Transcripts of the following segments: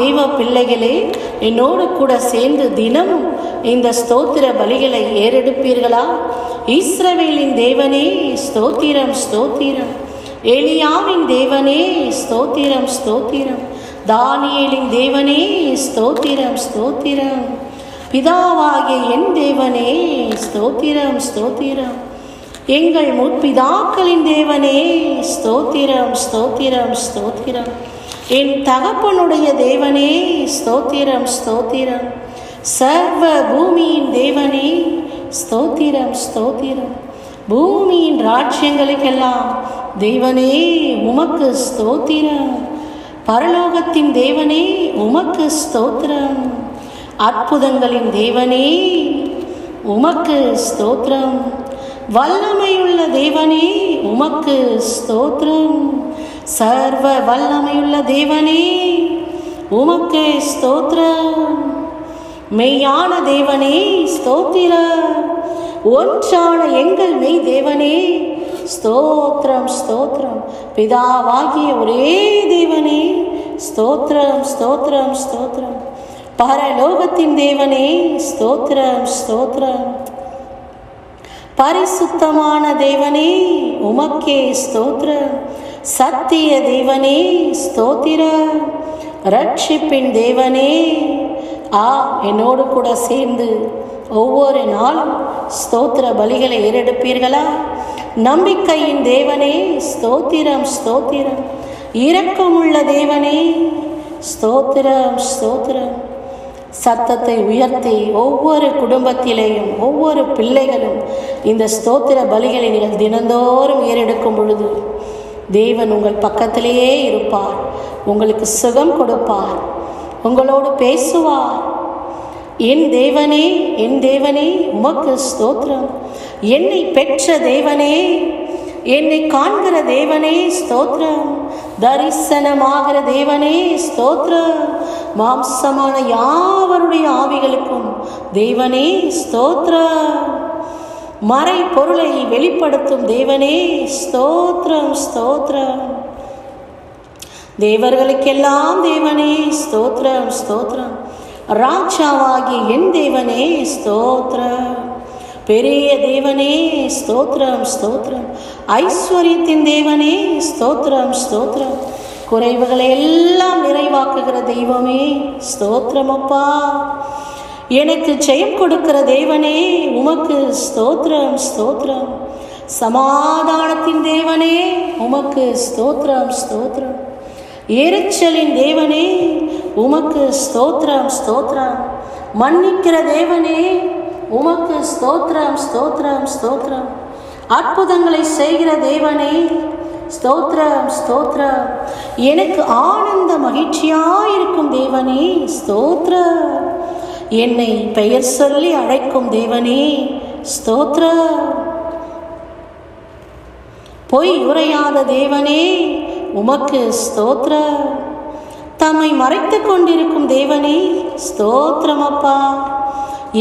தெய்வ பிள்ளைகளே, என்னோடு கூட சேர்ந்து தினமும் இந்த ஸ்தோத்திர பலிகளை ஏறெடுப்பீர்களா? இஸ்ரவேலின் தேவனே ஸ்தோத்திரம் ஸ்தோத்திரம், எலியாவின் தேவனே ஸ்தோத்திரம் ஸ்தோத்திரம், தானியேலின் தேவனே ஸ்தோத்திரம் ஸ்தோத்திரம், பிதாவாகிய என் தேவனே ஸ்தோத்திரம் ஸ்தோத்திரம், எங்கள் முற்பிதாக்களின் தேவனே ஸ்தோத்திரம் ஸ்தோத்திரம் ஸ்தோத்திரம், என் தகப்பனுடைய தேவனே ஸ்தோத்திரம் ஸ்தோத்திரம், சர்வ பூமியின் தேவனே ஸ்தோத்திரம் ஸ்தோத்திரம், பூமியின் ராஜ்யங்களுக்கெல்லாம் தேவனே உமக்கு ஸ்தோத்திரம், பரலோகத்தின் தேவனே உமக்கு ஸ்தோத்திரம், அற்புதங்களின் தேவனே உமக்கு ஸ்தோத்திரம், வல்லமையுள்ள தேவனே உமக்கு ஸ்தோத்திரம், சர்வ வல்லமையுள்ள தேவனே உமக்கு ஸ்தோத்திரம், மெய்யான தேவனே ஸ்தோத்திரம், ஒன்றான எங்கள் மெய் தேவனே ஸ்தோத்திரம் ஸ்தோத்திரம், பிதாவாகிய ஒரே தேவனே ஸ்தோத்திரம் ஸ்தோத்திரம் ஸ்தோத்திரம், பரலோகத்தின் தேவனே ஸ்தோத்திரம் ஸ்தோத்திரம், பரிசுத்தமான தேவனே உமக்கே ஸ்தோத்திரம், சத்திய தேவனே ஸ்தோத்திரம், ரட்சிப்பின் தேவனே. என்னோடு கூட சேர்ந்து ஒவ்வொரு நாளும் ஸ்தோத்திர பலிகளை ஏறெடுப்பீர்களா? நம்பிக்கையின் தேவனே ஸ்தோத்திரம் ஸ்தோத்திரம், இரக்கமுள்ள தேவனே ஸ்தோத்திரம் ஸ்தோத்திரம். சத்தத்தை உயர்த்தி ஒவ்வொரு குடும்பத்திலேயும் ஒவ்வொரு பிள்ளைகளும் இந்த ஸ்தோத்திர பலிகளை நீங்கள் தினந்தோறும் ஏறெடுக்கும் பொழுது தேவன் உங்கள் பக்கத்திலேயே இருப்பார், உங்களுக்கு சுகம் கொடுப்பார், உங்களோடு பேசுவார். என் தேவனே என் தேவனே உமக்கு ஸ்தோத்திரம், என்னை பெற்ற தேவனே, என்னை காண்கிற தேவனே ஸ்தோத்திரம், தரிசனமாகிற தேவனே ஸ்தோத்திரம், மாம்சமான யாவருடைய ஆவிகளுக்கும் தேவனே ஸ்தோத்திரம், மறை பொருளை வெளிப்படுத்தும் தேவனே ஸ்தோத்திரம் ஸ்தோத்திரம், தேவர்களுக்கெல்லாம் தேவனே ஸ்தோத்திரம் ஸ்தோத்திரம், ராஜாவாகிய என் தேவனே ஸ்தோத்திரம், பெரிய தேவனே ஸ்தோத்திரம் ஸ்தோத்திரம், ஐஸ்வர்யத்தின் தேவனே ஸ்தோத்திரம் ஸ்தோத்திரம், குறைவுகளை எல்லாம் நிறைவாக்குகிற தெய்வமே ஸ்தோத்திரம் அப்பா, எனக்கு ஜெயம் கொடுக்கிற தேவனே உமக்கு ஸ்தோத்திரம் ஸ்தோத்திரம், சமாதானத்தின் தேவனே உமக்கு ஸ்தோத்திரம் ஸ்தோத்திரம், எரிச்சலின் தேவனே உமக்கு ஸ்தோத்திரம் ஸ்தோத்திரம், மன்னிக்கிற தேவனே உமக்கு ஸ்தோத்திரம் ஸ்தோத்திரம் ஸ்தோத்திரம், அற்புதங்களை செய்கிற தேவனே ஸ்தோத்திரம் ஸ்தோத்திரம், எனக்கு ஆனந்த மகிழ்ச்சியாயிருக்கும் தேவனே ஸ்தோத்திரம், என்னை பெயர் சொல்லி அழைக்கும் தேவனே ஸ்தோத்திரம், பொய் உரையாத தேவனே உமக்கு ஸ்தோத்திரம், தம்மை மறைத்து கொண்டிருக்கும் தேவனே ஸ்தோத்திரம் அப்பா,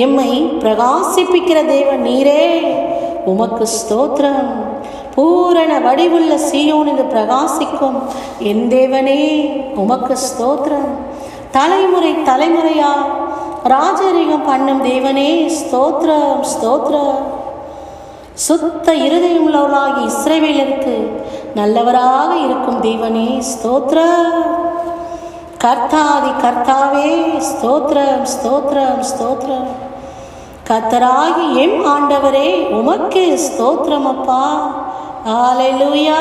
எம்மை பிரகாசிப்பிக்கிற தேவன் நீரே உமக்கு ஸ்தோத்திரம், பூரண வடிவுள்ள சீயோனில் பிரகாசிக்கும் என் தேவனே உமக்கு ஸ்தோத்திரம், தலைமுறை தலைமுறையா ராஜரீகம் பண்ணும் தேவனே ஸ்தோத்திரம் ஸ்தோத்திரம், சுத்த இருதயம் உள்ளவராகி இஸ்ரவேலருக்கு நல்லவராக இருக்கும் தேவனே ஸ்தோத்திரம், கர்த்தாதி கர்த்தாவே ஸ்தோத்திரம் ஸ்தோத்திரம் ஸ்தோத்திரம், கர்த்தராகி எம் ஆண்டவரே உமக்கு ஸ்தோத்திரம் அப்பா, ஹல்லேலூயா.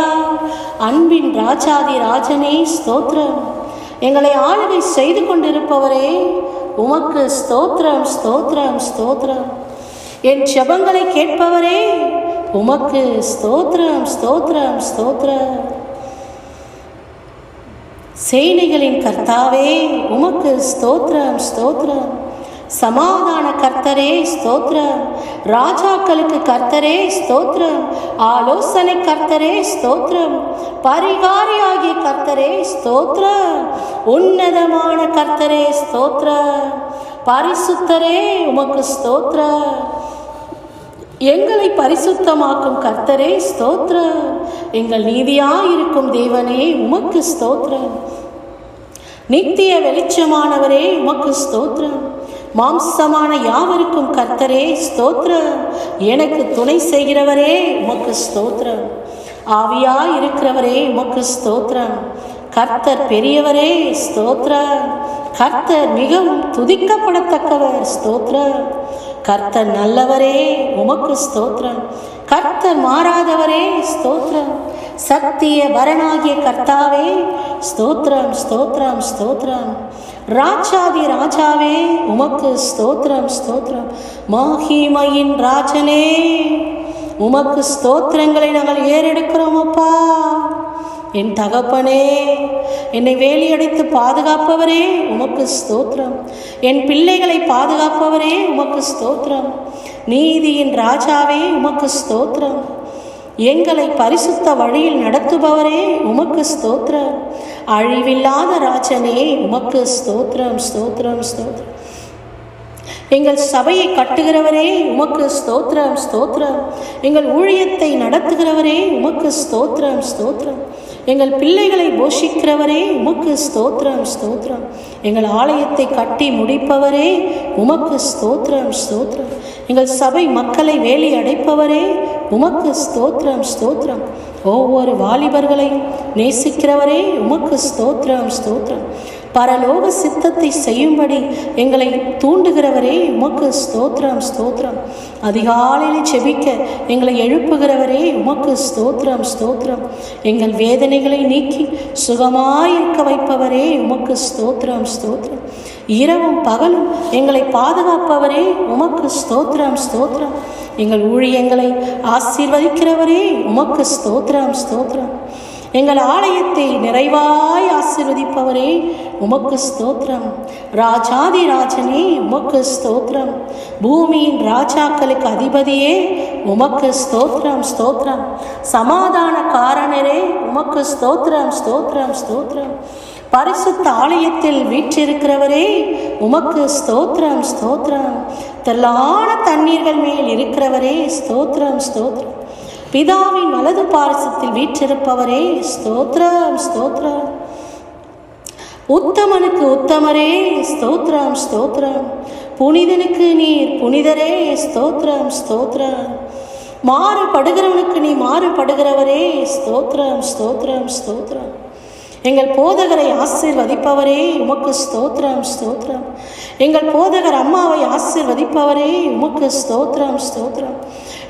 அன்பின் ராஜாதி ராஜனே ஸ்தோத்திரம், எங்களை ஆளுகை செய்து கொண்டிருப்பவரே உமக்கு ஸ்தோத்திரம் ஸ்தோத்திரம் ஸ்தோத்திரம், என் ஜெபங்களை கேட்பவரே உமக்கு ஸ்தோத்திரம் ஸ்தோத்திரம் ஸ்தோத்திரம், சேனைகளின் கர்த்தாவே உமக்கு ஸ்தோத்திரம் ஸ்தோத்திரம், சமாதான கர்த்தரே ஸ்தோத்திரம், ராஜாக்களுக்கு கர்த்தரே ஸ்தோத்திரம், ஆலோசனை கர்த்தரே ஸ்தோத்திரம், பரிகாரியாகிய கர்த்தரே ஸ்தோத்திரம், உன்னதமான கர்த்தரே ஸ்தோத்திரம், பரிசுத்தரே உமக்கு ஸ்தோத்திரம், எங்களை பரிசுத்தமாக்கும் கர்த்தரே ஸ்தோத்திரம், எங்கள் நீதியாயிருக்கும் தேவனே உமக்கு ஸ்தோத்திரம், நித்திய வெளிச்சமானவரே உமக்கு ஸ்தோத்திரம். மாம்சமான யாவருக்கும் கர்த்தரே ஸ்தோத்திரம். எனக்கு துணை செய்கிறவரே உமக்கு ஸ்தோத்திரம். ஆவியாய் இருக்கிறவரே உமக்கு ஸ்தோத்திரம். கர்த்தர் பெரியவரே ஸ்தோத்திரம். கர்த்தர் மிகவும் துதிக்கப்படத்தக்கவர் ஸ்தோத்திரம். கர்த்தர் நல்லவரே உமக்கு ஸ்தோத்திரம். கர்த்தர் மாறாதவரே ஸ்தோத்திரம். சத்திய வரனாகிய கர்த்தாவே ஸ்தோத்திரம் ஸ்தோத்திரம் ஸ்தோத்திரம். ராஜாதி ராஜாவே உமக்கு ஸ்தோத்திரம் ஸ்தோத்திரம். மகிமையின் ராஜனே உமக்கு ஸ்தோத்திரங்களை நாங்கள் ஏறெடுக்கிறோம் அப்பா. என் தகப்பனே, என்னை வேலியடைத்து பாதுகாப்பவரே உமக்கு ஸ்தோத்திரம். என் பிள்ளைகளை பாதுகாப்பவரே உமக்கு ஸ்தோத்திரம். நீதியின் ராஜாவே உமக்கு ஸ்தோத்திரம். எங்களை பரிசுத்த வழியில் நடத்துபவரே உமக்கு ஸ்தோத்திரம். அழிவில்லாத ராஜனே உமக்கு ஸ்தோத்திரம் ஸ்தோத்திரம் ஸ்தோத்திரம். எங்கள் சபையை கட்டுகிறவரே உமக்கு ஸ்தோத்திரம் ஸ்தோத்திரம். எங்கள் ஊழியத்தை நடத்துகிறவரே உமக்கு ஸ்தோத்திரம் ஸ்தோத்திரம். எங்கள் பிள்ளைகளை போஷிக்கிறவரே உமக்கு ஸ்தோத்திரம் ஸ்தோத்திரம். எங்கள் ஆலயத்தை கட்டி முடிப்பவரே உமக்கு ஸ்தோத்திரம் ஸ்தோத்திரம். எங்கள் சபை மக்களை வேலி அடைப்பவரே உமக்கு ஸ்தோத்திரம் ஸ்தோத்திரம். ஒவ்வொரு வாலிபர்களையும் நேசிக்கிறவரே உமக்கு ஸ்தோத்திரம் ஸ்தோத்திரம். பரலோக சித்தத்தை செய்யும்படி எங்களை தூண்டுகிறவரே உமக்கு ஸ்தோத்திரம் ஸ்தோத்திரம். அதிகாலையில் செபிக்க எங்களை எழுப்புகிறவரே உமக்கு ஸ்தோத்திரம் ஸ்தோத்திரம். எங்கள் வேதனைகளை நீக்கி சுகமாயிருக்க வைப்பவரே உமக்கு ஸ்தோத்திரம் ஸ்தோத்திரம். இரவும் பகலும் எங்களை பாதுகாப்பவரே உமக்கு ஸ்தோத்திரம் ஸ்தோத்திரம். எங்கள் ஊழியங்களை ஆசீர்வதிக்கிறவரே உமக்கு ஸ்தோத்திரம் ஸ்தோத்திரம். எங்கள் ஆலயத்தை நிறைவாய் ஆசீர்வதிப்பவரே உமக்கு ஸ்தோத்திரம். ராஜாதி ராஜனே உமக்கு ஸ்தோத்திரம். பூமியின் ராஜாக்களுக்கு அதிபதியே உமக்கு ஸ்தோத்திரம் ஸ்தோத்திரம். சமாதான காரணரே உமக்கு ஸ்தோத்திரம் ஸ்தோத்திரம் ஸ்தோத்திரம். பரிசுத்த ஆலயத்தில் வீற்றிருக்கிறவரே உமக்கு ஸ்தோத்திரம் ஸ்தோத்திரம். தெல்லான தண்ணீர்கள் மேல் இருக்கிறவரே ஸ்தோத்திரம் ஸ்தோத்திரம். பிதாவின் வலது பாரசத்தில் வீற்றிருப்பவரே ஸ்தோத்திரம் ஸ்தோத்திரம். உத்தமனுக்கு உத்தமரே ஸ்தோத்திரம் ஸ்தோத்திரம். புனிதனுக்கு நீர் புனிதரே ஸ்தோத்திரம் ஸ்தோத்திரம். மாறுபடுகிறவனுக்கு நீ மாறுபடுகிறவரே ஸ்தோத்திரம் ஸ்தோத்திரம் ஸ்தோத்திரம். எங்கள் போதகரை ஆசீர்வதிப்பவரே உமக்கு ஸ்தோத்திரம் ஸ்தோத்திரம். எங்கள் போதகர் அம்மாவை ஆசீர்வதிப்பவரே உமக்கு ஸ்தோத்திரம் ஸ்தோத்திரம்.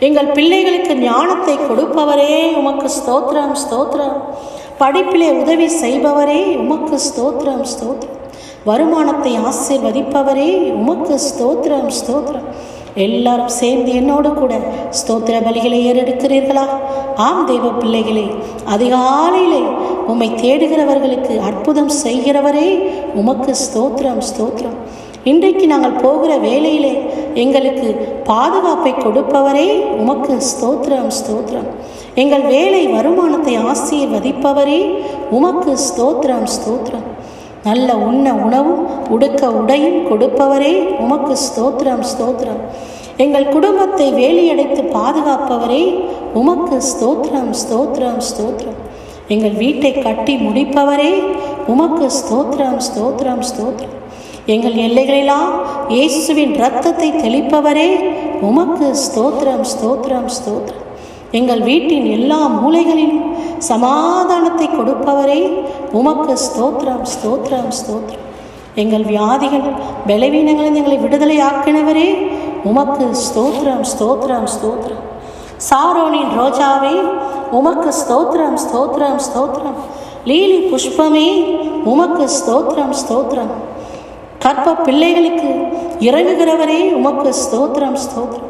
எங்கள் பிள்ளைகளுக்கு ஞானத்தை கொடுப்பவரே உமக்கு ஸ்தோத்திரம் ஸ்தோத்திரம். படிப்பிலே உதவி செய்பவரே உமக்கு ஸ்தோத்திரம் ஸ்தோத்திரம். வருமானத்தை ஆசீர்வதிப்பவரே உமக்கு ஸ்தோத்திரம் ஸ்தோத்திரம். எல்லாரும் சேர்ந்து என்னோடு கூட ஸ்தோத்திர பலிகளை ஏறெடுக்கிறீர்களா? ஆம் தேவ பிள்ளைகளே, அதிகாலையிலே உம்மை தேடுகிறவர்களுக்கு அற்புதம் செய்கிறவரே உமக்கு ஸ்தோத்திரம் ஸ்தோத்திரம். இன்றைக்கு நாங்கள் போகிற வேலையிலே எங்களுக்கு பாதுகாப்பை கொடுப்பவரே உமக்கு ஸ்தோத்திரம் ஸ்தோத்திரம். எங்கள் வேலை வருமானத்தை ஆசீர்வதிப்பவரே உமக்கு ஸ்தோத்திரம் ஸ்தோத்திரம். நல்ல உண்ண உணவும் உடுக்க உடையும் கொடுப்பவரே உமக்கு ஸ்தோத்திரம் ஸ்தோத்திரம். எங்கள் குடும்பத்தை வேலியடைத்து பாதுகாப்பவரே உமக்கு ஸ்தோத்திரம் ஸ்தோத்திரம் ஸ்தோத்திரம். எங்கள் வீட்டை கட்டி முடிப்பவரே உமக்கு ஸ்தோத்திரம் ஸ்தோத்திரம் ஸ்தோத்திரம். எங்கள் எல்லைகளெல்லாம் இயேசுவின் இரத்தத்தை தெளிப்பவரே உமக்கு ஸ்தோத்திரம் ஸ்தோத்திரம் ஸ்தோத்திரம். எங்கள் வீட்டின் எல்லா மூலைகளிலும் சமாதானத்தை கொடுப்பவரே உமக்கு ஸ்தோத்திரம் ஸ்தோத்திரம் ஸ்தோத்திரம். எங்கள் வியாதிகள் பலவீனங்களில் எங்களை விடுதலை ஆக்கினவரே உமக்கு ஸ்தோத்திரம் ஸ்தோத்திரம் ஸ்தோத்திரம். சாரோனின் ரோஜாவே உமக்கு ஸ்தோத்திரம் ஸ்தோத்திரம் ஸ்தோத்திரம். லீலி புஷ்பமே உமக்கு ஸ்தோத்திரம் ஸ்தோத்திரம். கற்ப பிள்ளைகளுக்கு இறங்குகிறவரே உமக்கு ஸ்தோத்திரம் ஸ்தோத்திரம்.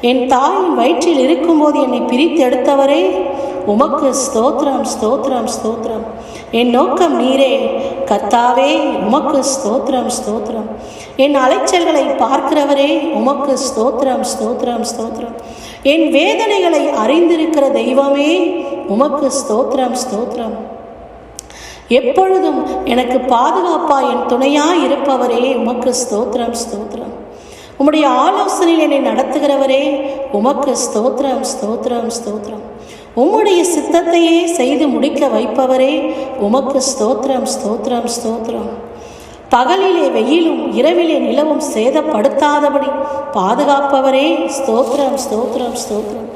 என் தாயின் வயிற்றில் இருக்கும்போது என்னை பிரித்து எடுத்தவரே உமக்கு ஸ்தோத்திரம் ஸ்தோத்திரம் ஸ்தோத்திரம். என் நோக்கம் நீரே கர்த்தாவே உமக்கு ஸ்தோத்திரம் ஸ்தோத்திரம். என் அலைச்சல்களை பார்க்கிறவரே உமக்கு ஸ்தோத்திரம் ஸ்தோத்திரம் ஸ்தோத்திரம். என் வேதனைகளை அறிந்திருக்கிற தெய்வமே உமக்கு ஸ்தோத்திரம் ஸ்தோத்திரம். எப்பொழுதும் எனக்கு பாதுகாப்பா என் துணையாய் இருப்பவரே உமக்கு ஸ்தோத்திரம் ஸ்தோத்திரம். உம்முடைய ஆலோசனையில் என்னை நடத்துகிறவரே உமக்கு ஸ்தோத்திரம் ஸ்தோத்திரம் ஸ்தோத்திரம். உம்முடைய சித்தத்தையே செய்து முடிக்க வைப்பவரே உமக்கு ஸ்தோத்திரம் ஸ்தோத்திரம் ஸ்தோத்திரம். பகலிலே வெயிலும் இரவிலே நிலவும் சேதப்படுத்தாதபடி பாதுகாப்பவரே ஸ்தோத்திரம் ஸ்தோத்திரம் ஸ்தோத்திரம்.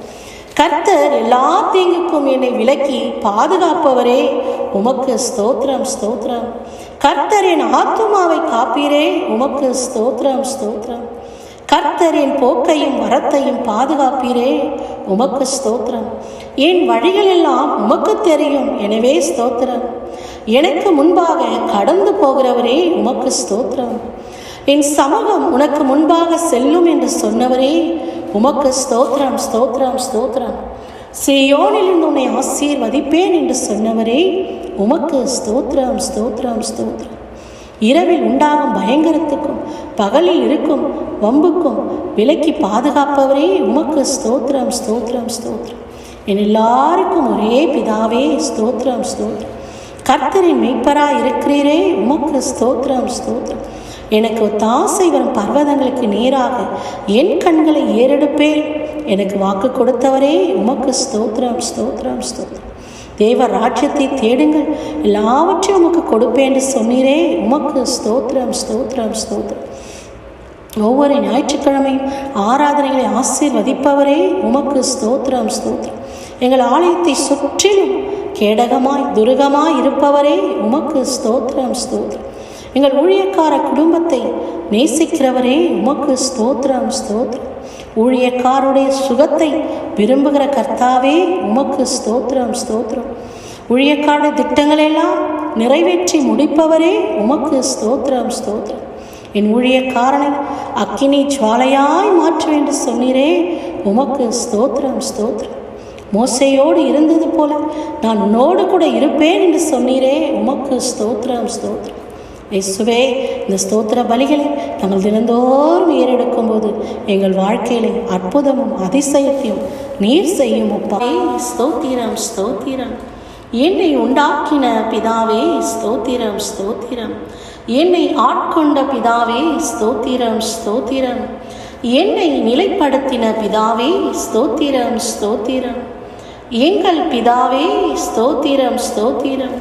கர்த்தர் எல்லா தீங்குக்கும் என்னை விலக்கி பாதுகாப்பவரே உமக்கு ஸ்தோத்திரம் ஸ்தோத்திரம். கர்த்தர் என் ஆத்துமாவை காப்பீரே உமக்கு ஸ்தோத்திரம் ஸ்தோத்திரம். கர்த்தர் என் போக்கையும் வரத்தையும் பாதுகாப்பீரே உமக்கு ஸ்தோத்திரம். என் வழிகள் எல்லாம் உமக்கு தெரியும், எனவே ஸ்தோத்திரம். எனக்கு முன்பாக கடந்து போகிறவரே உமக்கு ஸ்தோத்திரம். என் சமூகம் உனக்கு முன்பாக செல்லும் என்று சொன்னவரே உமக்கு ஸ்தோத்திரம் ஸ்தோத்திரம் ஸ்தோத்திரம். சீயோனிலிருந்து உன்னை ஆசீர்வதிப்பேன் என்று சொன்னவரே உமக்கு ஸ்தோத்திரம் ஸ்தோத்திரம் ஸ்தோத்திரம். இரவில் உண்டாகும் பயங்கரத்துக்கும் பகலில் இருக்கும் வம்புக்கும் விலக்கி பாதுகாப்பவரே உமக்கு ஸ்தோத்திரம் ஸ்தோத்திரம் ஸ்தோத்திரம். என் எல்லாருக்கும் ஒரே பிதாவே ஸ்தோத்திரம் ஸ்தோத்திரம். கர்த்தரின் மெய்ப்பராய் இருக்கிறீரே உமக்கு ஸ்தோத்திரம் ஸ்தோத்திரம். எனக்கு ஒத்தாசை வரும் பர்வதங்களுக்கு நேராக என் கண்களை ஏறெடுப்பேன் எனக்கு வாக்கு கொடுத்தவரே உமக்கு ஸ்தோத்திரம் ஸ்தோத்திரம் ஸ்தோத்திரம். தேவ ராஜ்யத்தை தேடுங்கள், எல்லாவற்றையும் உமக்கு கொடுப்பேன் என்று சொன்னீரே உமக்கு ஸ்தோத்திரம் ஸ்தோத்திரம் ஸ்தோத்திரம். ஒவ்வொரு ஞாயிற்றுக்கிழமையும் ஆராதனைகளை ஆசீர்வதிப்பவரே உமக்கு ஸ்தோத்திரம் ஸ்தோத்திரம். எங்கள் ஆலயத்தை சுற்றிலும் கேடகமாய் துருகமாய் இருப்பவரே உமக்கு ஸ்தோத்திரம் ஸ்தோத்திரம். எங்கள் ஊழியக்கார குடும்பத்தை நேசிக்கிறவரே உமக்கு ஸ்தோத்திரம் ஸ்தோத்திரம். ஊழியக்காருடைய சுகத்தை விரும்புகிற கர்த்தாவே உமக்கு ஸ்தோத்திரம் ஸ்தோத்திரம். ஊழியக்காருடைய திட்டங்களெல்லாம் நிறைவேற்றி முடிப்பவரே உமக்கு ஸ்தோத்திரம் ஸ்தோத்திரம். என் ஊழியக்காரனை அக்கினி ஜுவாலையாய் மாற்ற என்று சொன்னீரே உமக்கு ஸ்தோத்திரம் ஸ்தோத்திரம். மோசையோடு இருந்தது போல நான் உன்னோடு கூட இருப்பேன் என்று சொன்னீரே உமக்கு ஸ்தோத்திரம் ஸ்தோத்திரம். இயேசுவே, இந்த ஸ்தோத்திர பலிகளை நாங்கள் தினந்தோறும் ஏறெடுக்கும் போது எங்கள் வாழ்க்கையில அற்புதமும் அதிசயத்தையும் நீர் செய்யும் அப்பா. ஸ்தோத்திரம் ஸ்தோத்திரம். என்னை உண்டாக்கின பிதாவே ஸ்தோத்திரம் ஸ்தோத்திரம். என்னை ஆட்கொண்ட பிதாவே ஸ்தோத்திரம் ஸ்தோத்திரம். என்னை நிலைப்படுத்தின பிதாவே ஸ்தோத்திரம் ஸ்தோத்திரம். எங்கள் பிதாவே ஸ்தோத்திரம் ஸ்தோத்திரம்.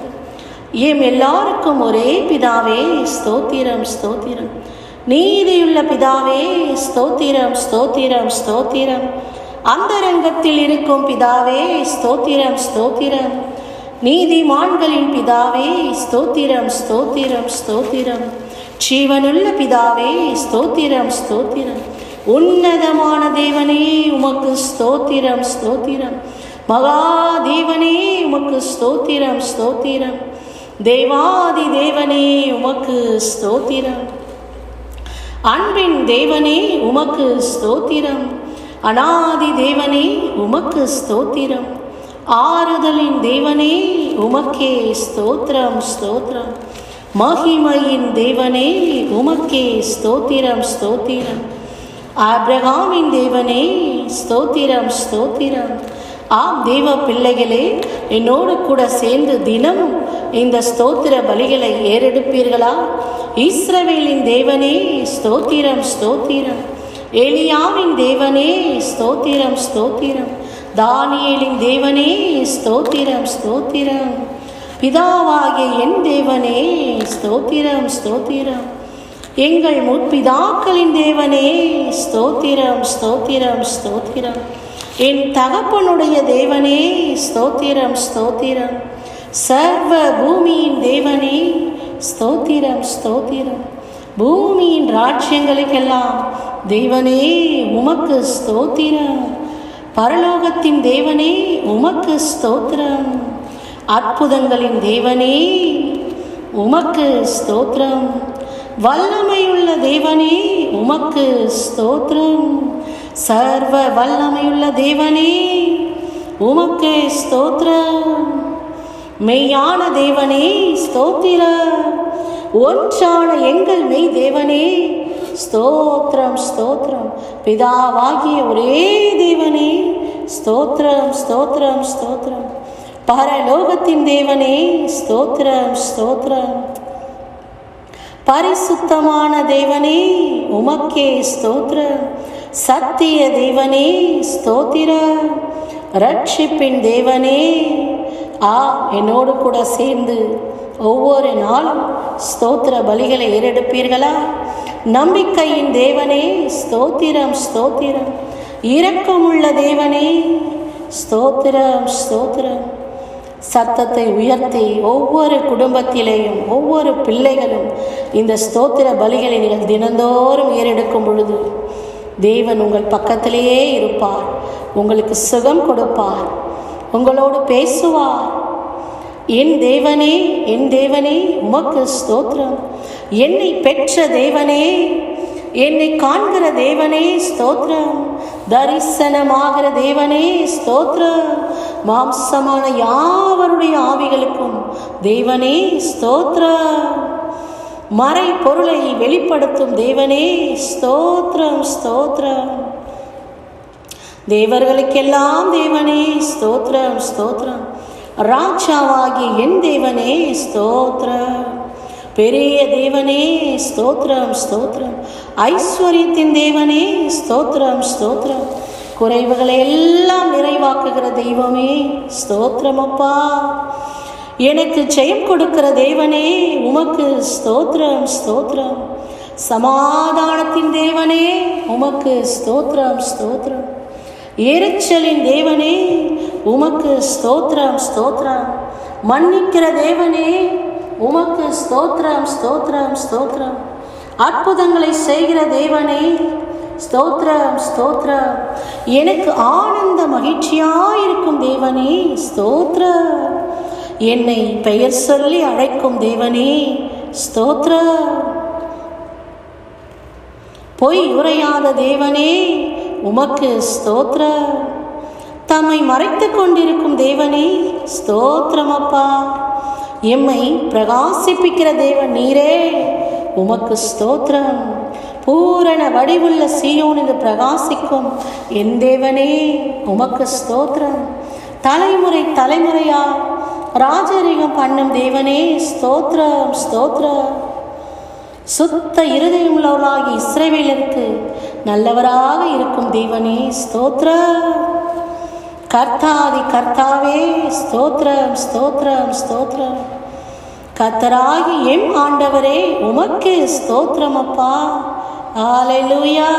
எல்லாருக்கும் ஒரே பிதாவே ஸ்தோத்திரம் ஸ்தோத்திரம். நீதியுள்ள பிதாவே ஸ்தோத்திரம் ஸ்தோத்திரம் ஸ்தோத்திரம். அந்தரங்கத்தில் இருக்கும் பிதாவே ஸ்தோத்திரம் ஸ்தோத்திரம். நீதிமான்களின் பிதாவே ஸ்தோத்திரம் ஸ்தோத்திரம் ஸ்தோத்திரம். ஜீவனுள்ள பிதாவே ஸ்தோத்திரம் ஸ்தோத்திரம். உன்னதமான தேவனே உமக்கு ஸ்தோத்திரம் ஸ்தோத்திரம். மகா தேவனே உமக்கு ஸ்தோத்திரம் ஸ்தோத்திரம். தேவாதி தேவனே உமக்கு ஸ்தோத்திரம். அன்பின் தேவனே உமக்கு ஸ்தோத்திரம். அநாதி தேவனே உமக்கு ஸ்தோத்திரம். ஆறுதலின் தேவனே உமக்கே ஸ்தோத்திரம் ஸ்தோத்திரம். மகிமையின் தேவனே உமக்கே ஸ்தோத்திரம் ஸ்தோத்திரம். ஆபிரகாமின் தேவனே ஸ்தோத்திரம் ஸ்தோத்திரம். ஆம் தேவ பிள்ளைகளே, என்னோடு கூட சேர்ந்து தினமும் இந்த ஸ்தோத்திர பலிகளை ஏறெடுப்பீர்களா? இஸ்ரவேலின் தேவனே ஸ்தோத்திரம் ஸ்தோத்திரம். எலியாவின் தேவனே ஸ்தோத்திரம் ஸ்தோத்திரம். தானியேலின் தேவனே ஸ்தோத்திரம் ஸ்தோத்திரம். பிதாவாகிய என் தேவனே ஸ்தோத்திரம் ஸ்தோத்திரம். எங்கள் முற்பிதாக்களின் தேவனே ஸ்தோத்திரம் ஸ்தோத்திரம் ஸ்தோத்திரம். என் தகப்பனுடைய தேவனே ஸ்தோத்திரம் ஸ்தோத்திரம். சர்வ பூமியின் தேவனே ஸ்தோத்திரம் ஸ்தோத்திரம். பூமியின் ராஜ்யங்களுக்கெல்லாம் தேவனே உமக்கு ஸ்தோத்திரம். பரலோகத்தின் தேவனே உமக்கு ஸ்தோத்திரம். அற்புதங்களின் தேவனே உமக்கு ஸ்தோத்திரம். வல்லமையுள்ள தேவனே உமக்கு ஸ்தோத்திரம். சர்வ வல்லமையுள்ள தேவனே உமக்கு ஸ்தோத்திரம். மெய்யான தேவனே ஸ்தோத்திரம். ஒன்றான எங்கள் மெய் தேவனே ஸ்தோத்திரம் ஸ்தோத்திரம். பிதாவாகிய ஒரே தேவனே ஸ்தோத்திரம் ஸ்தோத்திரம் ஸ்தோத்திரம். பரலோகத்தின் தேவனே ஸ்தோத்திரம் ஸ்தோத்திரம். பரிசுத்தமான தேவனே உமக்கே ஸ்தோத்திரம். சத்திய தேவனே ஸ்தோத்திரம். ரட்சிப்பின் தேவனே என்னோடு கூட சேர்ந்து ஒவ்வொரு நாளும் ஸ்தோத்திர பலிகளை ஏறெடுப்பீர்களா? நம்பிக்கையின் தேவனே ஸ்தோத்திரம் ஸ்தோத்திரம். இரக்கமுள்ள தேவனே ஸ்தோத்திரம் ஸ்தோத்திரம். சத்தத்தை உயர்த்தி ஒவ்வொரு குடும்பத்திலேயும் ஒவ்வொரு பிள்ளைகளும் இந்த ஸ்தோத்திர பலிகளை நீங்கள் தினந்தோறும் ஏறெடுக்கும் பொழுது தேவன் உங்கள் பக்கத்திலேயே இருப்பார். உங்களுக்கு சுகம் கொடுப்பார், உங்களோடு பேசுவார். என் தேவனே, என் தேவனே உமக்கு ஸ்தோத்திரம். என்னை பெற்ற தேவனே, என்னை காண்கிற தேவனே ஸ்தோத்திரம். தரிசனமாகிற தேவனே ஸ்தோத்திரம். மாம்சமான யாவருடைய ஆவிகளுக்கும் தேவனே ஸ்தோத்திரம். மறை பொருளை வெளிப்படுத்தும் தேவனே ஸ்தோத்திரம் ஸ்தோத்திரம். தேவர்களுக்கெல்லாம் தேவனே ஸ்தோத்திரம் ஸ்தோத்திரம். ராஜாவாகிய என் தேவனே ஸ்தோத்திரம். பெரிய தேவனே ஸ்தோத்திரம் ஸ்தோத்திரம். ஐஸ்வர்யத்தின் தேவனே ஸ்தோத்திரம் ஸ்தோத்திரம். குறைவுகளை எல்லாம் நிறைவாக்குகிற தெய்வமே ஸ்தோத்திரம் அப்பா. எனக்கு ஜெயம் கொடுக்கிற தேவனே உமக்கு ஸ்தோத்திரம் ஸ்தோத்திரம். சமாதானத்தின் தேவனே உமக்கு ஸ்தோத்திரம் ஸ்தோத்திரம். எரிச்சலின் தேவனே உமக்கு ஸ்தோத்திரம் ஸ்தோத்திரம். மன்னிக்கிற தேவனே உமக்கு ஸ்தோத்திரம் ஸ்தோத்திரம் ஸ்தோத்திரம். அற்புதங்களை செய்கிற தேவனே ஸ்தோத்திரம் ஸ்தோத்திரம். எனக்கு ஆனந்த மகிழ்ச்சியாயிருக்கும் தேவனே ஸ்தோத்திரம். என்னை பெயர் சொல்லி அழைக்கும் தேவனே ஸ்தோத்திரம். பொய் உரையாத தேவனே உமக்கு ஸ்தோத்திரம். தம்மை மறைத்து கொண்டிருக்கும் தேவனே ஸ்தோத்திரம் அப்பா. எம்மை பிரகாசிப்பிக்கிற தேவன் நீரே உமக்கு ஸ்தோத்திரம். பூரண வடிவுள்ள சீயோனில் பிரகாசிக்கும் என் தேவனே உமக்கு ஸ்தோத்திரம். தலைமுறை தலைமுறையா ராஜரீகம் பண்ணும் தேவனே ஸ்தோத்திரம் ஸ்தோத்திரம். சுத்த இருதயம் உள்ளவராகி இஸ்ரவேலருக்கு நல்லவராக இருக்கும் தேவனே ஸ்தோத்திரம். கர்த்தாதி கர்த்தாவே ஸ்தோத்திரம் ஸ்தோத்திரம் ஸ்தோத்திரம். கர்த்தராகி எம் ஆண்டவரே உமக்கு ஸ்தோத்திரம் அப்பா. ஹல்லேலூயா.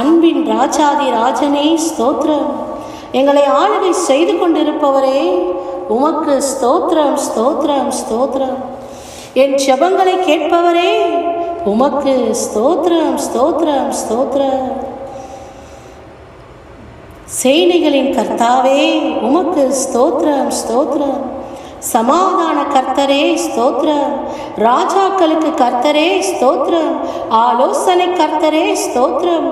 அன்பின் ராஜாதி ராஜனே ஸ்தோத்திரம். எங்களை ஆளுகை செய்து கொண்டிருப்பவரே உமக்கு ஸ்தோத்திரம் ஸ்தோத்திரம் ஸ்தோத்திரம். என் ஜெபங்களை கேட்பவரே உமக்கு ஸ்தோத்திரம் ஸ்தோத்திரம் ஸ்தோத்திரம். சேனைகளின் கர்த்தாவே உமக்கு ஸ்தோத்திரம் ஸ்தோத்திரம். சமாதான கர்த்தரே ஸ்தோத்திரம். ராஜாக்களுக்கு கர்த்தரே ஸ்தோத்திரம். ஆலோசனை கர்த்தரே ஸ்தோத்திரம்.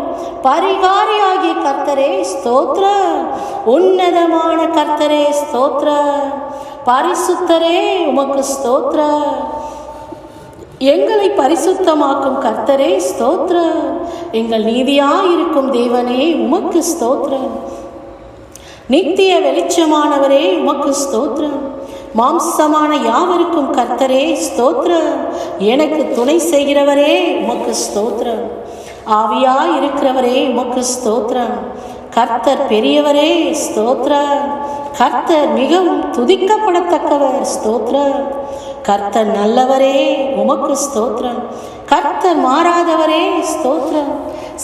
பரிகாரியாகிய கர்த்தரே ஸ்தோத்திரம். உன்னதமான கர்த்தரே ஸ்தோத்திரம். பரிசுத்தரே உமக்கு ஸ்தோத்திரம். எங்களை பரிசுத்தமாக்கும் கர்த்தரே ஸ்தோத்திரம். எங்கள் நீதியாயிருக்கும் தேவனே உமக்கு ஸ்தோத்திரம். நித்திய வெளிச்சமானவரே உமக்கு ஸ்தோத்திரம். மாம்சமான யாவருக்கும் கர்த்தரே ஸ்தோத்திரம். எனக்கு துணை செய்கிறவரே உமக்கு ஸ்தோத்திரம். ஆவியாய் இருக்கிறவரே உமக்கு ஸ்தோத்திரம். கர்த்தர் பெரியவரே ஸ்தோத்திரம். கர்த்தர் மிகவும் துதிக்கப்படத்தக்கவர் ஸ்தோத்திரம். கர்த்தர் நல்லவரே உமக்கு ஸ்தோத்திரம். கர்த்தர் மாறாதவரே ஸ்தோத்திரம்.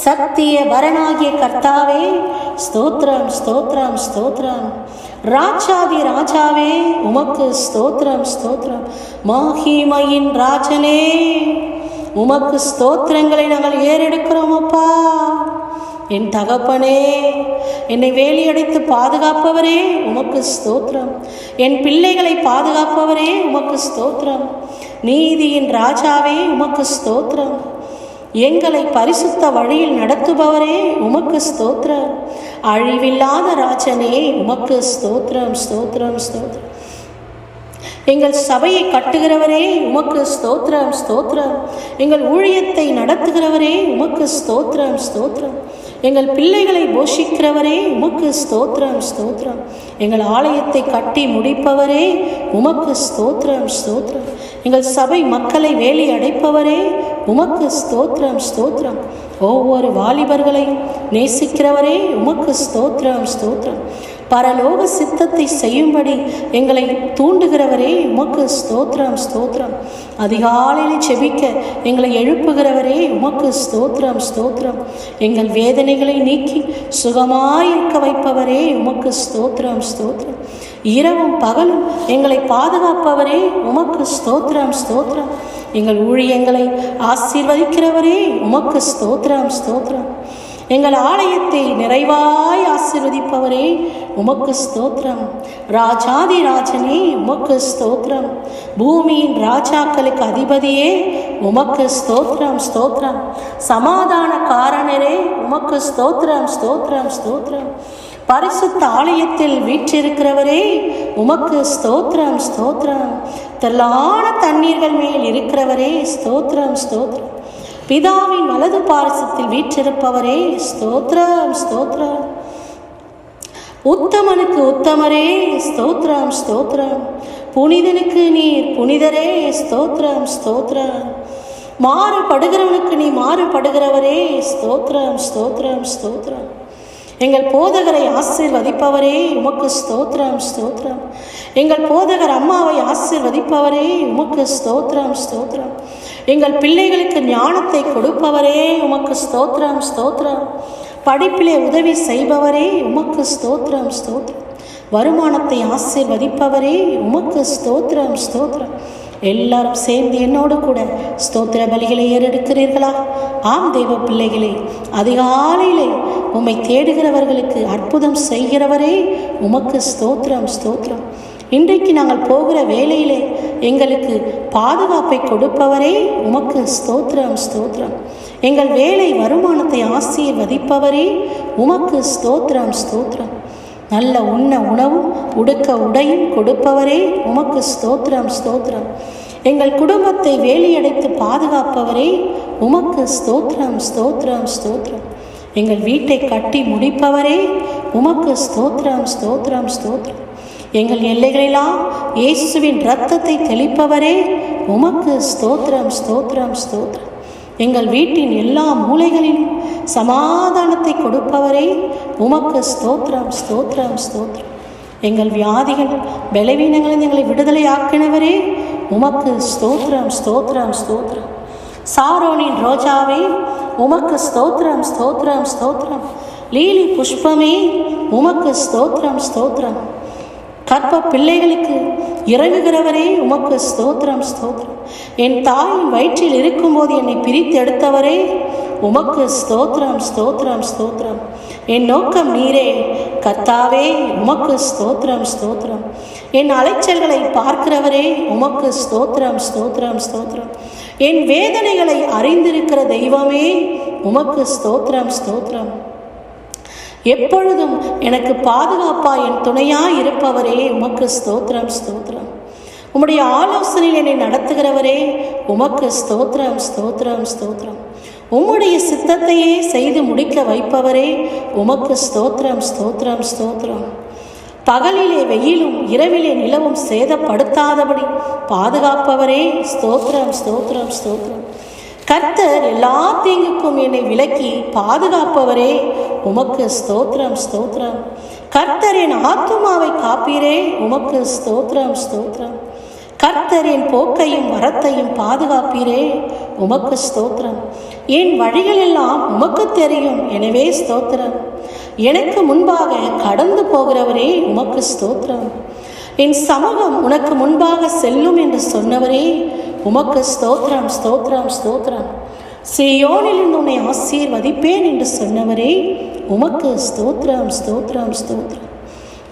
சத்திய வரனாகிய கர்த்தாவே ஸ்தோத்திரம் ஸ்தோத்திரம் ஸ்தோத்திரம். ராஜாதி ராஜாவே உமக்கு ஸ்தோத்திரம் ஸ்தோத்திரம். மகிமையின் ராஜனே உமக்கு ஸ்தோத்திரங்களை நாங்கள் ஏறெடுக்கிறோம் அப்பா. என் தகப்பனே, என்னை வேலியடைத்து பாதுகாப்பவரே உமக்கு ஸ்தோத்திரம். என் பிள்ளைகளை பாதுகாப்பவரே உமக்கு ஸ்தோத்திரம். நீதியின் ராஜாவே உமக்கு ஸ்தோத்திரம். எங்களை பரிசுத்த வழியில் நடத்துபவரே உமக்கு ஸ்தோத்திரம். அழிவில்லாத ராஜனே உமக்கு ஸ்தோத்திரம் ஸ்தோத்திரம் ஸ்தோத்திரம். எங்கள் சபையை கட்டுகிறவரே உமக்கு ஸ்தோத்திரம் ஸ்தோத்திரம். எங்கள் ஊழியத்தை நடத்துகிறவரே உமக்கு ஸ்தோத்திரம் ஸ்தோத்திரம். எங்கள் பிள்ளைகளை போஷிக்கிறவரே உமக்கு ஸ்தோத்திரம் ஸ்தோத்திரம். எங்கள் ஆலயத்தை கட்டி முடிப்பவரே உமக்கு ஸ்தோத்திரம் ஸ்தோத்திரம். எங்கள் சபை மக்களை வேலி அடைப்பவரே உமக்கு ஸ்தோத்திரம் ஸ்தோத்திரம். ஒவ்வொரு வாலிபர்களையும் நேசிக்கிறவரே உமக்கு ஸ்தோத்திரம் ஸ்தோத்திரம். பரலோக சித்தத்தை செய்யும்படி எங்களை தூண்டுகிறவரே உமக்கு ஸ்தோத்திரம் ஸ்தோத்திரம். அதிகாலையில் செபிக்க எங்களை எழுப்புகிறவரே உமக்கு ஸ்தோத்திரம் ஸ்தோத்திரம். எங்கள் வேதனைகளை நீக்கி சுகமாயிருக்க வைப்பவரே உமக்கு ஸ்தோத்திரம் ஸ்தோத்திரம். இரவும் பகலும் எங்களை பாதுகாப்பவரே உமக்கு ஸ்தோத்திரம் ஸ்தோத்திரம். எங்கள் ஊழியங்களை ஆசீர்வதிக்கிறவரே உமக்கு ஸ்தோத்திரம் ஸ்தோத்திரம். எங்கள் ஆலயத்தை நிறைவாய் ஆசீர்வதிப்பவரே உமக்கு ஸ்தோத்திரம். ராஜாதி ராஜனே உமக்கு ஸ்தோத்திரம். பூமியின் ராஜாக்களுக்கு அதிபதியே உமக்கு ஸ்தோத்திரம் ஸ்தோத்திரம். சமாதான காரணரே உமக்கு ஸ்தோத்திரம் ஸ்தோத்திரம் ஸ்தோத்திரம். பரிசுத்த ஆலயத்தில் வீற்றிருக்கிறவரே உமக்கு ஸ்தோத்திரம் ஸ்தோத்திரம். தெல்லான தண்ணீர்கள் மேல் இருக்கிறவரே ஸ்தோத்திரம் ஸ்தோத்திரம். பிதாவின் வலது பாரிசத்தில் வீற்றிருப்பவரே ஸ்தோத்திரம் ஸ்தோத்திரம். உத்தமனுக்கு உத்தமரே ஸ்தோத்திரம் ஸ்தோத்திரம். புனிதனுக்கு நீர் புனிதரே ஸ்தோத்திரம் ஸ்தோத்திரம். மாறுபடுகிறவனுக்கு நீ மாறுபடுகிறவரே ஸ்தோத்திரம் ஸ்தோத்திரம் ஸ்தோத்திரம். எங்கள் போதகரை ஆசீர்வதிப்பவரே உமக்கு ஸ்தோத்திரம் ஸ்தோத்திரம். எங்கள் போதகர் அம்மாவை ஆசீர்வதிப்பவரே உமக்கு ஸ்தோத்திரம் ஸ்தோத்திரம். எங்கள் பிள்ளைகளுக்கு ஞானத்தை கொடுப்பவரே உமக்கு ஸ்தோத்திரம் ஸ்தோத்திரம். படிப்பிலே உதவி செய்பவரே உமக்கு ஸ்தோத்திரம் ஸ்தோத்திரம். வருமானத்தை ஆசீர்வதிப்பவரே உமக்கு ஸ்தோத்திரம் ஸ்தோத்திரம். எல்லாரும் சேர்ந்து என்னோடு கூட ஸ்தோத்திர பலிகளை ஏறெடுக்கிறீர்களா? ஆம் தெய்வ பிள்ளைகளே, அதிகாலையிலே உம்மை தேடுகிறவர்களுக்கு அற்புதம் செய்கிறவரே உமக்கு ஸ்தோத்திரம் ஸ்தோத்திரம். இன்றைக்கு நாங்கள் போகிற வேலையிலே எங்களுக்கு பாதுகாப்பை கொடுப்பவரே உமக்கு ஸ்தோத்திரம் ஸ்தோத்திரம். எங்கள் வேலை வருமானத்தை ஆசீர்வதிப்பவரே உமக்கு ஸ்தோத்திரம் ஸ்தோத்திரம். நல்ல உண்ண உணவும் உடுக்க உடையும் கொடுப்பவரே உமக்கு ஸ்தோத்திரம் ஸ்தோத்திரம். எங்கள் குடும்பத்தை வேலியடைத்து பாதுகாப்பவரே உமக்கு ஸ்தோத்திரம் ஸ்தோத்திரம் ஸ்தோத்திரம். எங்கள் வீட்டை கட்டி முடிப்பவரே உமக்கு ஸ்தோத்திரம் ஸ்தோத்திரம் ஸ்தோத்திரம். எங்கள் எல்லைகளெல்லாம் இயேசுவின் இரத்தத்தை தெளிப்பவரே உமக்கு ஸ்தோத்திரம் ஸ்தோத்திரம் ஸ்தோத்திரம். எங்கள் வீட்டின் எல்லா மூலைகளிலும் சமாதானத்தை கொடுப்பவரே உமக்கு ஸ்தோத்திரம் ஸ்தோத்திரம் ஸ்தோத்திரம். எங்கள் வியாதிகள் பலவீனங்களில் எங்களை விடுதலை ஆக்கினவரே உமக்கு ஸ்தோத்திரம் ஸ்தோத்திரம் ஸ்தோத்திரம். சாரோனின் ரோஜாவே உமக்கு ஸ்தோத்திரம் ஸ்தோத்திரம் ஸ்தோத்திரம். லீலி புஷ்பமே உமக்கு ஸ்தோத்திரம் ஸ்தோத்திரம். கற்ப பிள்ளைகளுக்கு இறங்குகிறவரே உமக்கு ஸ்தோத்திரம் ஸ்தோத்திரம். என் தாயின் வயிற்றில் இருக்கும்போது என்னை பிரித்து எடுத்தவரே உமக்கு ஸ்தோத்திரம் ஸ்தோத்திரம் ஸ்தோத்திரம். என் நோக்கம் நீரே கர்த்தாவே உமக்கு ஸ்தோத்திரம் ஸ்தோத்திரம். என் அலைச்சல்களை பார்க்கிறவரே உமக்கு ஸ்தோத்திரம் ஸ்தோத்திரம் ஸ்தோத்திரம். என் வேதனைகளை அறிந்திருக்கிற தெய்வமே உமக்கு ஸ்தோத்திரம் ஸ்தோத்திரம். எப்பொழுதும் எனக்கு பாதுகாப்பா என் துணையாய் இருப்பவரே உமக்கு ஸ்தோத்திரம் ஸ்தோத்திரம். உம்முடைய ஆலோசனையில் என்னை நடத்துகிறவரே உமக்கு ஸ்தோத்திரம் ஸ்தோத்திரம் ஸ்தோத்திரம். உம்முடைய சித்தத்தையே செய்து முடிக்க வைப்பவரே உமக்கு ஸ்தோத்திரம் ஸ்தோத்திரம் ஸ்தோத்திரம். பகலிலே வெயிலும் இரவிலே நிலவும் சேதப்படுத்தாதபடி பாதுகாப்பவரே ஸ்தோத்திரம் ஸ்தோத்திரம் ஸ்தோத்திரம். கர்த்தர் எல்லா தீங்குக்கும் என்னை விலக்கி பாதுகாப்பவரே உமக்கு ஸ்தோத்திரம் ஸ்தோத்திரம். கர்த்தர் என் ஆத்துமாவை காப்பீரே உமக்கு ஸ்தோத்திரம் ஸ்தோத்திரம். கர்த்தர் என் போக்கையும் வரத்தையும் பாதுகாப்பீரே உமக்கு ஸ்தோத்திரம். என் வழிகளெல்லாம் உமக்கு தெரியும், எனவே ஸ்தோத்திரம். எனக்கு முன்பாக கடந்து போகிறவரே உமக்கு ஸ்தோத்திரம். என் சமூகம் உனக்கு முன்பாக செல்லும் என்று சொன்னவரே உமக்கு ஸ்தோத்திரம் ஸ்தோத்திரம் ஸ்தோத்திரம். சீயோனிலிருந்து உன்னை ஆசீர்வதிப்பேன் என்று சொன்னவரே உமக்கு ஸ்தோத்திரம் ஸ்தோத்திரம் ஸ்தோத்திரம்.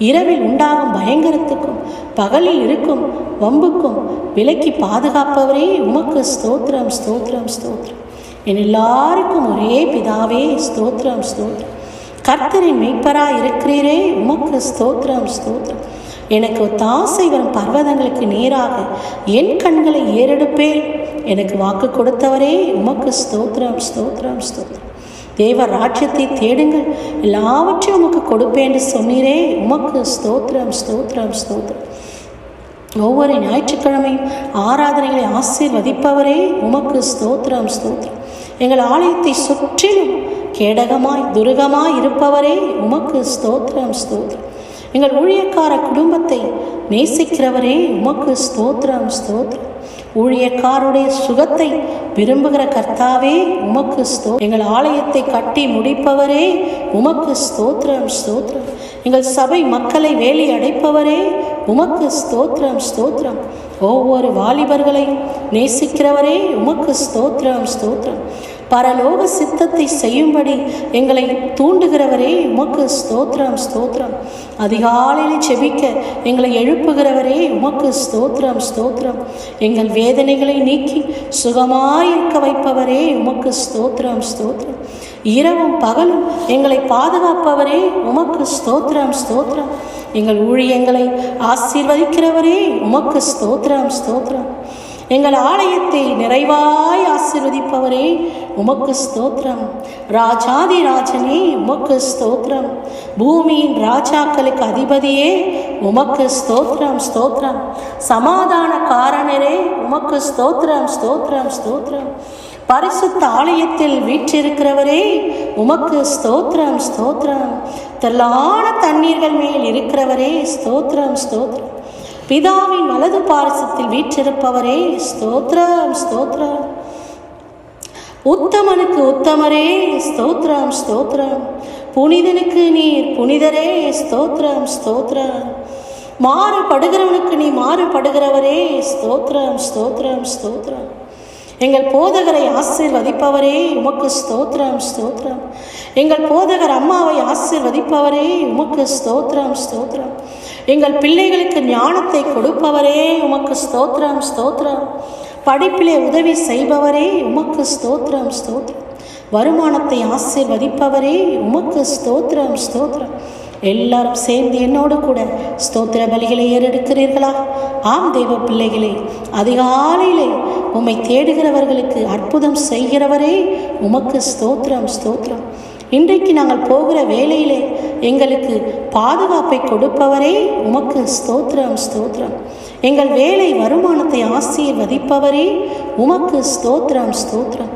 இரவில் உண்டாகும் பயங்கரத்துக்கும் பகலில் இருக்கும் வம்புக்கும் விலக்கி பாதுகாப்பவரே உமக்கு ஸ்தோத்திரம் ஸ்தோத்திரம் ஸ்தோத்திரம். என் எல்லாருக்கும் ஒரே பிதாவே ஸ்தோத்திரம் ஸ்தோத்திரம். கர்த்தரின் மெய்ப்பராய் இருக்கிறீரே உமக்கு ஸ்தோத்திரம் ஸ்தோத்திரம். எனக்கு ஒத்தாசை வரும் பர்வதங்களுக்கு நேராக என் கண்களை ஏறெடுப்பேன் எனக்கு வாக்கு கொடுத்தவரே உமக்கு ஸ்தோத்திரம் ஸ்தோத்திரம் ஸ்தோத்திரம். தேவ ராஜ்யத்தை தேடுங்கள், எல்லாவற்றையும் உமக்கு கொடுப்பேன் என்று சொன்னீரே உமக்கு ஸ்தோத்திரம் ஸ்தோத்திரம் ஸ்தோத்திரம். ஒவ்வொரு ஞாயிற்றுக்கிழமையும் ஆராதனைகளை ஆசீர்வதிப்பவரே உமக்கு ஸ்தோத்திரம் ஸ்தோத்திரம். எங்கள் ஆலயத்தை சுற்றிலும் கேடகமாய் துருகமாய் இருப்பவரே உமக்கு ஸ்தோத்திரம் ஸ்தோத்திரம். எங்கள் ஊழியக்கார குடும்பத்தை நேசிக்கிறவரே உமக்கு ஸ்தோத்திரம் ஸ்தோத்திரம். ஊழியக்காருடைய சுகத்தை விரும்புகிற கர்த்தாவே உமக்கு எங்கள் ஆலயத்தை கட்டி முடிப்பவரே உமக்கு ஸ்தோத்திரம் ஸ்தோத்திரம். எங்கள் சபை மக்களை வேலி அடைப்பவரே உமக்கு ஸ்தோத்திரம் ஸ்தோத்திரம். ஒவ்வொரு வாலிபர்களை நேசிக்கிறவரே உமக்கு ஸ்தோத்திரம் ஸ்தோத்திரம். பரலோக சித்தத்தை செய்யும்படி எங்களை தூண்டுகிறவரே உமக்கு ஸ்தோத்திரம் ஸ்தோத்திரம். அதிகாலையில் செபிக்க எங்களை எழுப்புகிறவரே உமக்கு ஸ்தோத்திரம் ஸ்தோத்திரம். எங்கள் வேதனைகளை நீக்கி சுகமாயிருக்க வைப்பவரே உமக்கு ஸ்தோத்திரம் ஸ்தோத்திரம். இரவும் பகலும் எங்களை பாதுகாப்பவரே உமக்கு ஸ்தோத்திரம் ஸ்தோத்திரம். எங்கள் ஊழியங்களை ஆசீர்வதிக்கிறவரே உமக்கு ஸ்தோத்திரம் ஸ்தோத்திரம். எங்கள் ஆலயத்தை நிறைவாய் ஆசீர்வதிப்பவரே உமக்கு ஸ்தோத்திரம். ராஜாதி ராஜனே உமக்கு ஸ்தோத்திரம். பூமியின் ராஜாக்களுக்கு அதிபதியே உமக்கு ஸ்தோத்திரம் ஸ்தோத்திரம். சமாதான காரணரே உமக்கு ஸ்தோத்திரம் ஸ்தோத்திரம் ஸ்தோத்திரம். பரிசுத்த ஆலயத்தில் வீற்றிருக்கிறவரே உமக்கு ஸ்தோத்திரம் ஸ்தோத்திரம். தெல்லான தண்ணீர்கள் மேல் இருக்கிறவரே ஸ்தோத்திரம் ஸ்தோத்திரம். பிதாவின் வலது பாரசத்தில் வீற்றிருப்பவரே ஸ்தோத்திரம் ஸ்தோத்திரம். உத்தமனுக்கு உத்தமரே ஸ்தோத்திரம் ஸ்தோத்திரம். புனிதனுக்கு நீர் புனிதரே ஸ்தோத்திரம் ஸ்தோத்திரம். மாறுபடுகிறவனுக்கு நீ மாறுபடுகிறவரே ஸ்தோத்திரம் ஸ்தோத்திரம் ஸ்தோத்திரம். எங்கள் போதகரை ஆசீர்வதிப்பவரே உமக்கு ஸ்தோத்திரம் ஸ்தோத்திரம். எங்கள் போதகர் அம்மாவை ஆசீர்வதிப்பவரே உமக்கு ஸ்தோத்திரம் ஸ்தோத்திரம். எங்கள் பிள்ளைகளுக்கு ஞானத்தை கொடுப்பவரே உமக்கு ஸ்தோத்திரம் ஸ்தோத்திரம். படிப்பிலே உதவி செய்பவரே உமக்கு ஸ்தோத்திரம் ஸ்தோத்திரம். வருமானத்தை ஆசீர்வதிப்பவரே உமக்கு ஸ்தோத்திரம் ஸ்தோத்திரம். எல்லாரும் சேர்ந்து என்னோடு கூட ஸ்தோத்திர பலிகளை ஏறெடுக்கிறீர்களா? ஆம் தேவ பிள்ளைகளே, அதிகாலையிலே உம்மை தேடுகிறவர்களுக்கு அற்புதம் செய்கிறவரே உமக்கு ஸ்தோத்திரம் ஸ்தோத்திரம். இன்றைக்கு நாங்கள் போகிற வேலையிலே எங்களுக்கு பாதுகாப்பை கொடுப்பவரே உமக்கு ஸ்தோத்திரம் ஸ்தோத்திரம். எங்கள் வேலை வருமானத்தை ஆசீர்வதிப்பவரே உமக்கு ஸ்தோத்திரம் ஸ்தோத்திரம்.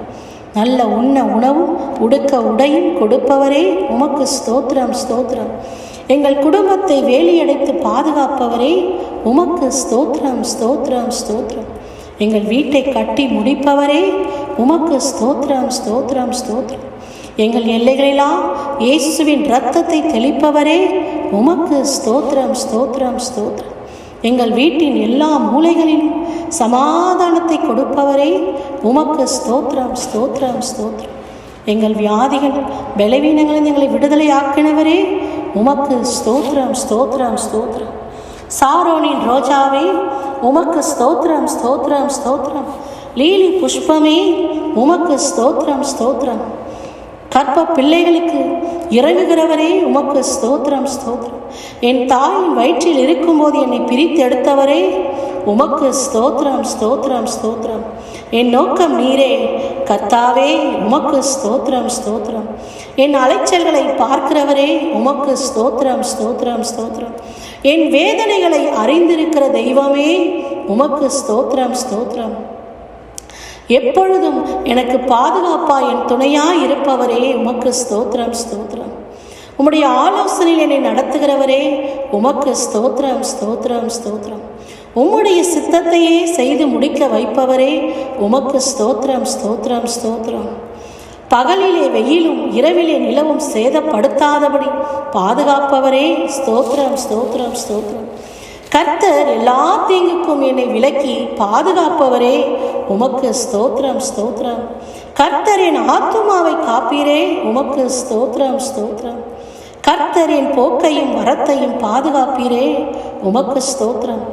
நல்ல உண்ண உணவும் உடுக்க உடையும் கொடுப்பவரே உமக்கு ஸ்தோத்திரம் ஸ்தோத்திரம். எங்கள் குடும்பத்தை வேலியடைத்து பாதுகாப்பவரே உமக்கு ஸ்தோத்திரம் ஸ்தோத்திரம் ஸ்தோத்திரம். எங்கள் வீட்டை கட்டி முடிப்பவரே உமக்கு ஸ்தோத்திரம் ஸ்தோத்திரம் ஸ்தோத்திரம். எங்கள் எல்லைகளெல்லாம் இயேசுவின் இரத்தத்தை தெளிப்பவரே உமக்கு ஸ்தோத்திரம் ஸ்தோத்திரம் ஸ்தோத்திரம். எங்கள் வீட்டின் எல்லா மூலைகளிலும் சமாதானத்தை கொடுப்பவரே உமக்கு ஸ்தோத்திரம் ஸ்தோத்திரம் ஸ்தோத்திரம். எங்கள் வியாதிகள் பலவீனங்களில் எங்களை விடுதலை ஆக்கினவரே உமக்கு ஸ்தோத்திரம் ஸ்தோத்திரம் ஸ்தோத்திரம். சாரோனின் ரோஜாவே உமக்கு ஸ்தோத்திரம் ஸ்தோத்திரம் ஸ்தோத்திரம். லீலி புஷ்பமே உமக்கு ஸ்தோத்திரம் ஸ்தோத்திரம். கற்ப பிள்ளைகளுக்கு இறங்குகிறவரே உமக்கு ஸ்தோத்திரம் ஸ்தோத்திரம். என் தாயின் வயிற்றில் இருக்கும்போது என்னை பிரித்து எடுத்தவரே உமக்கு ஸ்தோத்திரம் ஸ்தோத்திரம் ஸ்தோத்திரம். என் நோக்கம் நீரே கர்த்தாவே உமக்கு ஸ்தோத்திரம் ஸ்தோத்திரம். என் அலைச்சல்களை பார்க்கிறவரே உமக்கு ஸ்தோத்திரம் ஸ்தோத்திரம் ஸ்தோத்திரம். என் வேதனைகளை அறிந்திருக்கிற தெய்வமே உமக்கு ஸ்தோத்திரம் ஸ்தோத்திரம். எப்பொழுதும் எனக்கு பாதுகாப்பா என் துணையாய் இருப்பவரே உமக்கு ஸ்தோத்திரம் ஸ்தோத்திரம். உம்முடைய ஆலோசனையில் என்னை நடத்துகிறவரே உமக்கு ஸ்தோத்திரம் ஸ்தோத்திரம் ஸ்தோத்திரம். உம்முடைய சித்தத்தையே செய்து முடிக்க வைப்பவரே உமக்கு ஸ்தோத்திரம் ஸ்தோத்திரம் ஸ்தோத்திரம். பகலிலே வெயிலும் இரவிலே நிலவும் சேதப்படுத்தாதபடி பாதுகாப்பவரே ஸ்தோத்திரம் ஸ்தோத்திரம் ஸ்தோத்திரம். கர்த்தர் எல்லா தீங்குக்கும் என்னை விலக்கி பாதுகாப்பவரே உமக்கு ஸ்தோத்திரம் ஸ்தோத்திரம். கர்த்தர் என் ஆத்துமாவை காப்பீரே உமக்கு ஸ்தோத்திரம் ஸ்தோத்திரம். கர்த்தர் என் போக்கையும் வரத்தையும் பாதுகாப்பீரே உமக்கு ஸ்தோத்திரம்.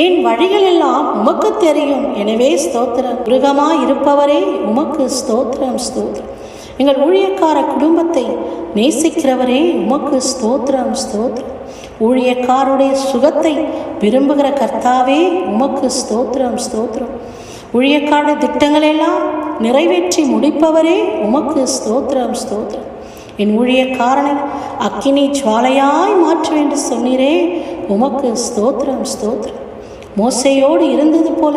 என் வழிகள் எல்லாம் உமக்கு தெரியும், எனவே ஸ்தோத்திரம். மிருகமாய் இருப்பவரே உமக்கு ஸ்தோத்திரம் ஸ்தோத்திரம். எங்கள் ஊழியக்கார குடும்பத்தை நேசிக்கிறவரே உமக்கு ஸ்தோத்திரம் ஸ்தோத்திரம். ஊழியக்காருடைய சுகத்தை விரும்புகிற கர்த்தாவே உமக்கு ஸ்தோத்திரம் ஸ்தோத்திரம். ஊழியக்காருடைய திட்டங்களெல்லாம் நிறைவேற்றி முடிப்பவரே உமக்கு ஸ்தோத்திரம் ஸ்தோத்திரம். என் ஊழியக்காரனை அக்கினி ஜுவாலையாய் மாற்ற என்று சொன்னீரே உமக்கு ஸ்தோத்திரம் ஸ்தோத்திரம். மோசையோடு இருந்தது போல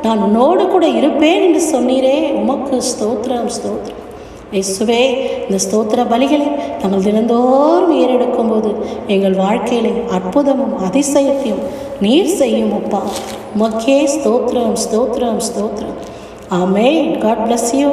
நான் உன்னோடு கூட இருப்பேன் என்று சொன்னீரே உமக்கு ஸ்தோத்திரம் ஸ்தோத்திரம். இயேசுவே, இந்த ஸ்தோத்திர பலிகளை நாங்கள் தினந்தோறும் ஏறெடுக்கும் போது எங்கள் வாழ்க்கையிலே அற்புதமும் அதிசயத்தையும் நீர் செய்யும் அப்பா. உமக்கே ஸ்தோத்திரம், ஸ்தோத்திரம், ஸ்தோத்திரம். ஆமென். God bless you.